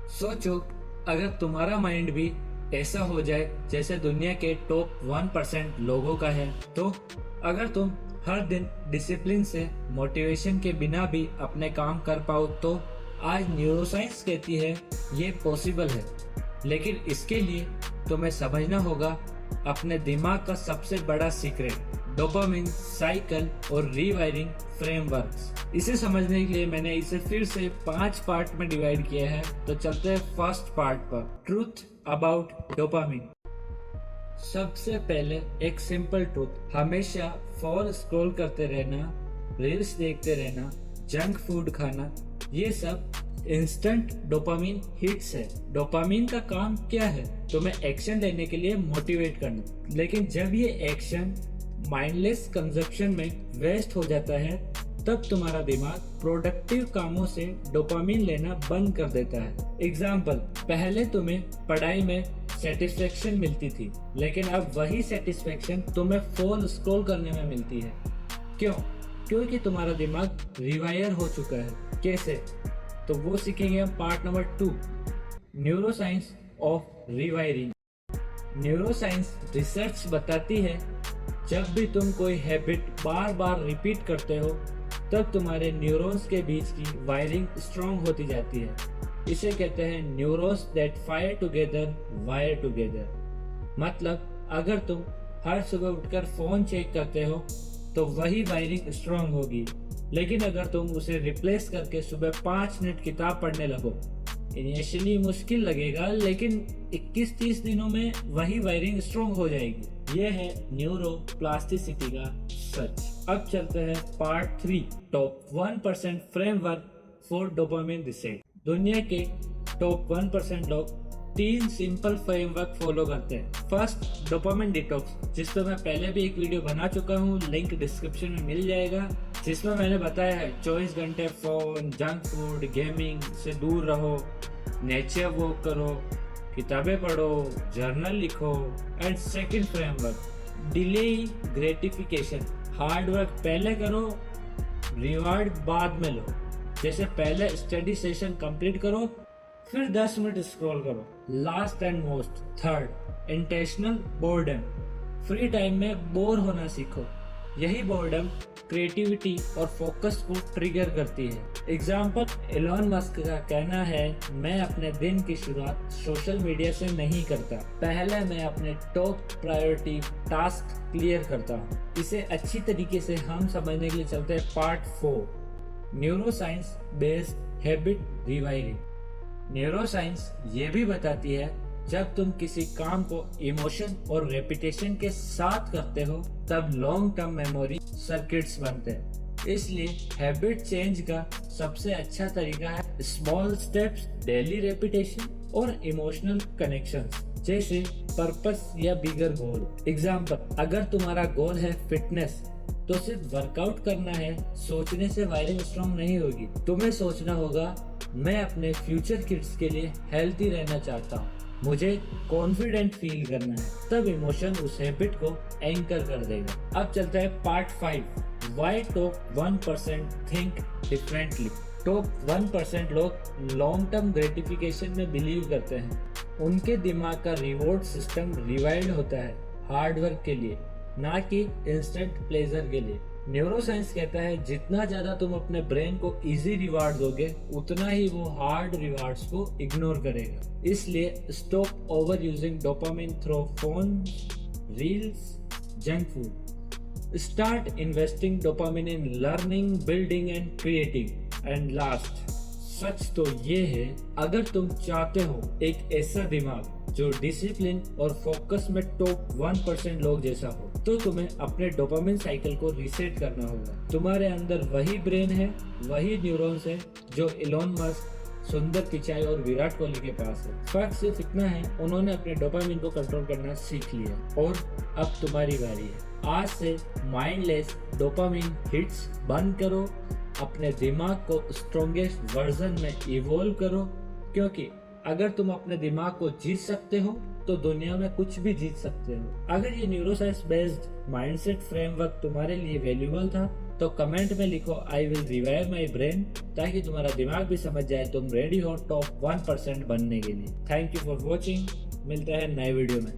सोचो, अगर तुम्हारा माइंड भी ऐसा हो जाए जैसे दुनिया के टॉप 1% लोगों का है, तो अगर तुम हर दिन डिसिप्लिन से मोटिवेशन के बिना भी अपने काम कर पाओ, तो आज न्यूरोसाइंस कहती है ये पॉसिबल है। लेकिन इसके लिए तुम्हें समझना होगा अपने दिमाग का सबसे बड़ा सीक्रेट, डोपामिन साइकिल और रीवायरिंग फ्रेमवर्क्स। इसे समझने के लिए मैंने इसे फिर से 5 पार्ट में डिवाइड किया है। तो चलते हैं फर्स्ट पार्ट पर, ट्रूथ अबाउट डोपामिन। सबसे पहले एक सिंपल ट्रूथ, हमेशा फोन स्क्रॉल करते रहना, रील्स देखते रहना, जंक फूड खाना, ये सब इंस्टेंट डोपामिन हिट्स है। डोपामिन का काम क्या है? तुम्हें एक्शन लेने के लिए मोटिवेट करना। लेकिन जब ये एक्शन माइंडलेस कंजप्शन में वेस्ट हो जाता है, तब तुम्हारा दिमाग प्रोडक्टिव कामों से डोपामिन लेना बंद कर देता है। एग्जाम्पल, पहले तुम्हें पढ़ाई में सेटिस्फेक्शन मिलती थी, लेकिन अब वही सेटिस्फेक्शन तुम्हें फोन स्क्रॉल करने में मिलती है। क्यों? क्योंकि तुम्हारा दिमाग रिवायर हो चुका है। कैसे? तो वो सीखेंगे हम part number 2, neuroscience of rewiring. Neuroscience research बताती है, जब भी तुम कोई हैबिट बार बार रिपीट करते हो, तब तुम्हारे न्यूरॉन्स के बीच की वायरिंग स्ट्रॉन्ग होती जाती है। इसे कहते हैं neurons that fire together wire together. मतलब अगर तुम हर सुबह उठकर फोन चेक करते हो, तो वही वायरिंग स्ट्रॉन्ग होगी। लेकिन अगर तुम उसे रिप्लेस करके सुबह 5 मिनट किताब पढ़ने लगो, इनिशियली मुश्किल लगेगा, लेकिन 21-30 दिनों में वही वायरिंग स्ट्रॉन्ग हो जाएगी। यह है न्यूरोप्लास्टिसिटी का सच। अब चलते हैं part 3, top 1% framework for dopamine reset. दुनिया के टॉप 1% लोग 3 सिंपल फ्रेमवर्क फॉलो करते हैं। फर्स्ट, डोपामिन डिटॉक्स, जिस पर मैं पहले भी एक वीडियो बना चुका हूँ, लिंक डिस्क्रिप्शन में मिल जाएगा, जिसमें मैंने बताया है 24 घंटे फोन, जंक फूड, गेमिंग से दूर रहो, नेचर वॉक करो, किताबें पढ़ो, जर्नल लिखो। And second framework, delay gratification, hard work पहले करो, रिवार्ड बाद में लो। जैसे पहले स्टडी सेशन कंप्लीट करो, फिर 10 मिनट स्क्रॉल करो। Last and most, third, intentional boredom, free time में बोर होना सीखो। यही बोर्डम क्रिएटिविटी और फोकस को ट्रिगर करती है। एग्जाम्पल, एलोन मस्क का कहना है, मैं अपने दिन की शुरुआत सोशल मीडिया से नहीं करता, पहले मैं अपने टॉप प्रायोरिटी टास्क क्लियर करता हूँ। इसे अच्छी तरीके से हम समझने के लिए चलते हैं part 4, neuroscience based habit rewiring. Neuroscience ये भी बताती है, जब तुम किसी काम को इमोशन और रेपिटेशन के साथ करते हो, तब लॉन्ग टर्म मेमोरी सर्किट्स बनते हैं। इसलिए हैबिट चेंज का सबसे अच्छा तरीका है स्मॉल स्टेप्स, डेली रेपिटेशन और इमोशनल कनेक्शंस, जैसे पर्पस या बिगर गोल। एग्जाम्पल, अगर तुम्हारा गोल है फिटनेस, तो सिर्फ वर्कआउट करना है, सोचने से वायरिंग स्ट्रॉन्ग नहीं होगी। तुम्हें सोचना होगा, मैं अपने फ्यूचर किड्स के लिए हेल्थी रहना चाहता हूँ, मुझे कॉन्फिडेंट फील करना है, तब इमोशन उस हैबिट को एंकर कर देगा। अब चलता है part 5, why top 1% think differently. Top 1% लोग लॉन्ग टर्म ग्रेटिफिकेशन में बिलीव करते हैं। उनके दिमाग का रिवॉर्ड सिस्टम रिवाइल्ड होता है हार्ड वर्क के लिए, ना कि इंस्टेंट प्लेजर के लिए। न्यूरोसाइंस कहता है, जितना ज्यादा तुम अपने ब्रेन को इजी रिवार्ड दोगे, उतना ही वो हार्ड रिवार्ड्स को इग्नोर करेगा। इसलिए stop over using dopamine through phone, reels, junk food. Start investing dopamine in learning, building and creating. And last, सच तो ये है, अगर तुम चाहते हो एक ऐसा दिमाग जो डिसिप्लिन और फोकस में टॉप 1% लोग जैसा हो, तो तुम्हें अपने डोपामिन साइकिल को रीसेट करना होगा। तुम्हारे अंदर वही ब्रेन है, वही न्यूरॉन्स है जो इलोन मस्क, सुंदर पिचाई और विराट कोहली के पास है। फर्क सिर्फ इतना है, उन्होंने अपने डोपामिन को कंट्रोल करना सीख लिया और अब तुम्हारी बारी है। आज से माइंडलेस डोपामिन हिट्स बंद करो, अपने दिमाग को स्ट्रॉन्गेस्ट वर्जन में इवॉल्व करो, क्योंकि अगर तुम अपने दिमाग को जीत सकते हो, तो दुनिया में कुछ भी जीत सकते हो। अगर ये न्यूरोसाइंस बेस्ड माइंडसेट फ्रेमवर्क तुम्हारे लिए वैल्यूबल था, तो कमेंट में लिखो I will revive my brain, ताकि तुम्हारा दिमाग भी समझ जाए तुम रेडी हो टॉप 1% बनने के लिए। थैंक यू फॉर वॉचिंग, मिलते हैं नए वीडियो में।